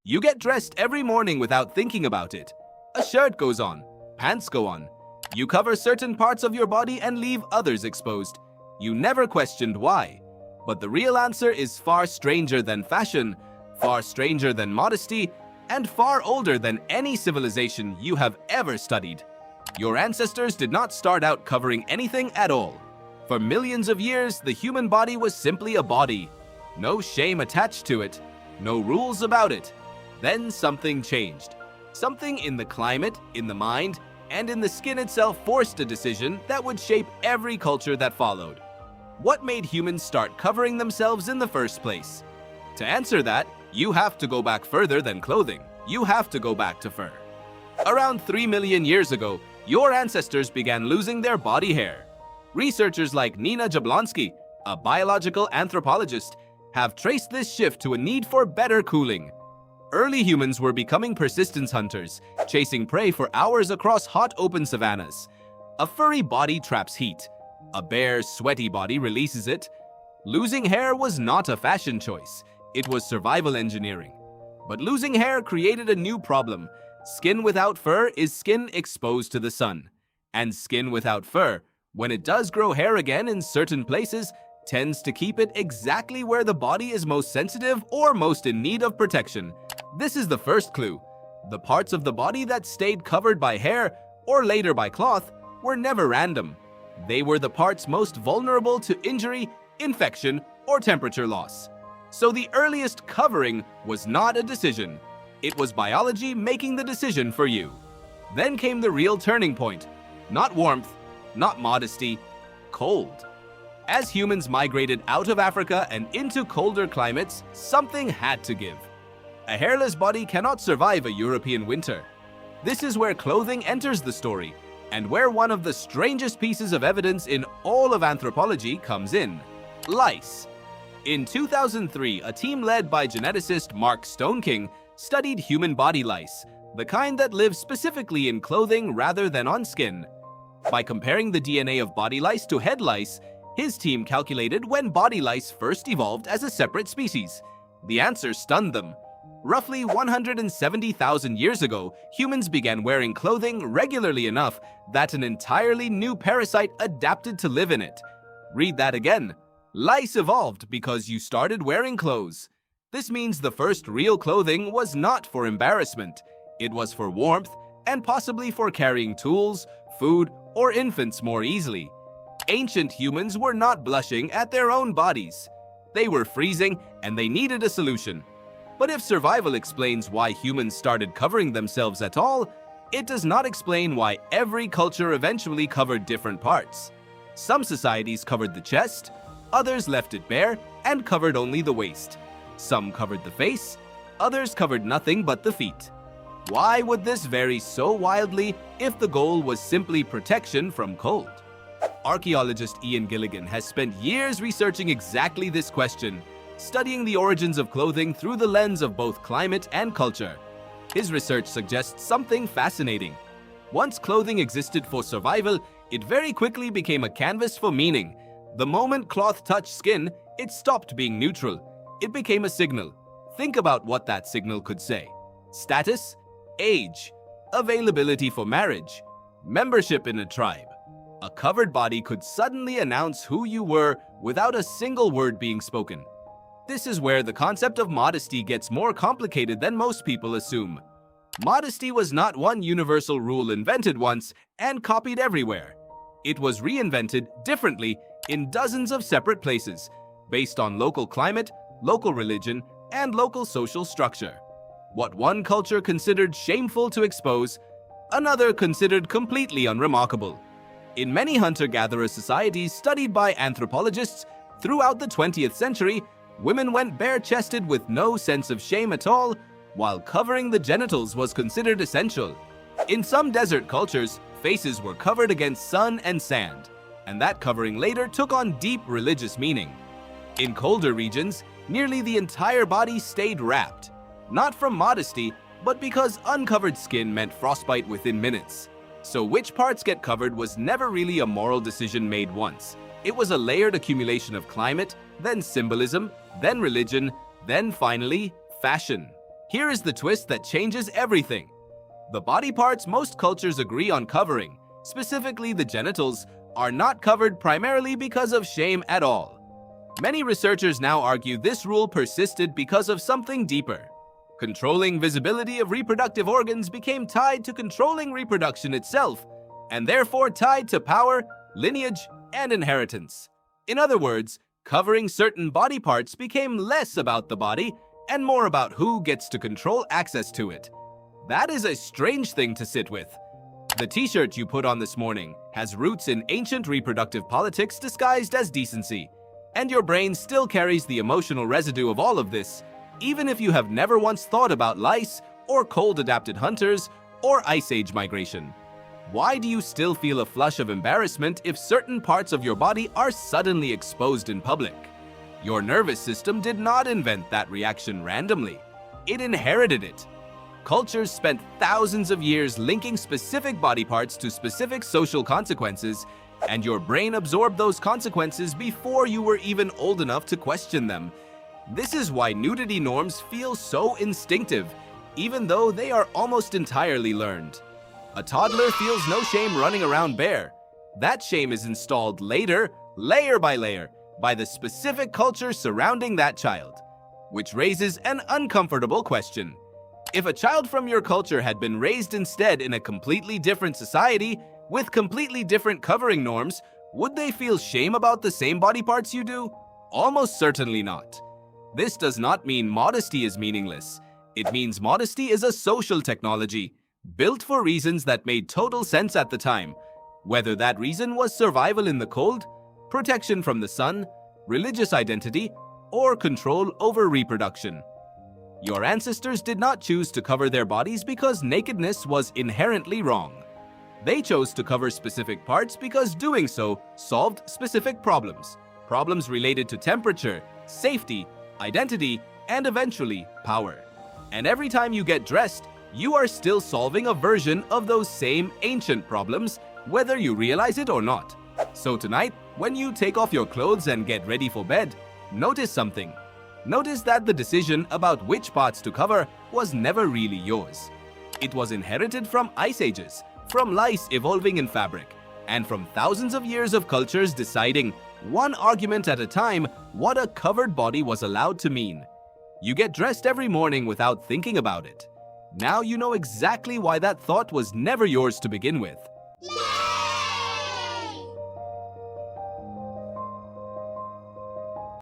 You get dressed every morning without thinking about it. A shirt goes on, pants go on. You cover certain parts of your body and leave others exposed. You never questioned why. But the real answer is far stranger than fashion, far stranger than modesty, and far older than any civilization you have ever studied. Your ancestors did not start out covering anything at all. For millions of years, the human body was simply a body. No shame attached to it, no rules about it. Then something changed. Something in the climate, in the mind, and in the skin itself forced a decision that would shape every culture that followed. What made humans start covering themselves in the first place? To answer that, you have to go back further than clothing. You have to go back to fur. Around 3 million years ago, your ancestors began losing their body hair. Researchers like Nina Jablonski, a biological anthropologist, have traced this shift to a need for better cooling. Early humans were becoming persistence hunters, chasing prey for hours across hot open savannas. A furry body traps heat. A bear's sweaty body releases it. Losing hair was not a fashion choice. It was survival engineering. But losing hair created a new problem. Skin without fur is skin exposed to the sun. And skin without fur, when it does grow hair again in certain places, tends to keep it exactly where the body is most sensitive or most in need of protection. This is the first clue. The parts of the body that stayed covered by hair, or later by cloth, were never random. They were the parts most vulnerable to injury, infection, or temperature loss. So the earliest covering was not a decision. It was biology making the decision for you. Then came the real turning point. Not warmth, not modesty, cold. As humans migrated out of Africa and into colder climates, something had to give. A hairless body cannot survive a European winter. This is where clothing enters the story, and where one of the strangest pieces of evidence in all of anthropology comes in: lice. In 2003, a team led by geneticist Mark Stoneking studied human body lice, the kind that live specifically in clothing rather than on skin. By comparing the DNA of body lice to head lice, his team calculated when body lice first evolved as a separate species. The answer stunned them. Roughly 170,000 years ago, humans began wearing clothing regularly enough that an entirely new parasite adapted to live in it. Read that again. Lice evolved because you started wearing clothes. This means the first real clothing was not for embarrassment. It was for warmth and possibly for carrying tools, food, or infants more easily. Ancient humans were not blushing at their own bodies. They were freezing and they needed a solution. But if survival explains why humans started covering themselves at all, it does not explain why every culture eventually covered different parts. Some societies covered the chest, others left it bare and covered only the waist. Some covered the face, others covered nothing but the feet. Why would this vary so wildly if the goal was simply protection from cold? Archaeologist Ian Gilligan has spent years researching exactly this question, studying the origins of clothing through the lens of both climate and culture. His research suggests something fascinating. Once clothing existed for survival, it very quickly became a canvas for meaning. The moment cloth touched skin, it stopped being neutral. It became a signal. Think about what that signal could say. Status, age, availability for marriage, membership in a tribe. A covered body could suddenly announce who you were without a single word being spoken. This is where the concept of modesty gets more complicated than most people assume. Modesty was not one universal rule invented once and copied everywhere. It was reinvented differently in dozens of separate places, based on local climate, local religion, and local social structure. What one culture considered shameful to expose, another considered completely unremarkable. In many hunter-gatherer societies studied by anthropologists throughout the 20th century, women went bare-chested with no sense of shame at all, while covering the genitals was considered essential. In some desert cultures, faces were covered against sun and sand, and that covering later took on deep religious meaning. In colder regions, nearly the entire body stayed wrapped, not from modesty, but because uncovered skin meant frostbite within minutes. So which parts get covered was never really a moral decision made once. It was a layered accumulation of climate, then symbolism, then religion, then finally, fashion. Here is the twist that changes everything. The body parts most cultures agree on covering, specifically the genitals, are not covered primarily because of shame at all. Many researchers now argue this rule persisted because of something deeper. Controlling visibility of reproductive organs became tied to controlling reproduction itself, and therefore tied to power, lineage, and inheritance. In other words, covering certain body parts became less about the body and more about who gets to control access to it. That is a strange thing to sit with. The t-shirt you put on this morning has roots in ancient reproductive politics disguised as decency, and your brain still carries the emotional residue of all of this, even if you have never once thought about lice or cold-adapted hunters or ice age migration. Why do you still feel a flush of embarrassment if certain parts of your body are suddenly exposed in public? Your nervous system did not invent that reaction randomly. It inherited it. Cultures spent thousands of years linking specific body parts to specific social consequences, and your brain absorbed those consequences before you were even old enough to question them. This is why nudity norms feel so instinctive, even though they are almost entirely learned. A toddler feels no shame running around bare. That shame is installed later, layer by layer, by the specific culture surrounding that child. Which raises an uncomfortable question. If a child from your culture had been raised instead in a completely different society, with completely different covering norms, would they feel shame about the same body parts you do? Almost certainly not. This does not mean modesty is meaningless. It means modesty is a social technology, built for reasons that made total sense at the time, whether that reason was survival in the cold, protection from the sun, religious identity, or control over reproduction. Your ancestors did not choose to cover their bodies because nakedness was inherently wrong. They chose to cover specific parts because doing so solved specific problems. Problems related to temperature, safety, identity, and eventually power. And every time you get dressed, you are still solving a version of those same ancient problems, whether you realize it or not. So tonight, when you take off your clothes and get ready for bed, notice something. Notice that the decision about which parts to cover was never really yours. It was inherited from ice ages, from lice evolving in fabric, and from thousands of years of cultures deciding, one argument at a time, what a covered body was allowed to mean. You get dressed every morning without thinking about it. Now you know exactly why that thought was never yours to begin with.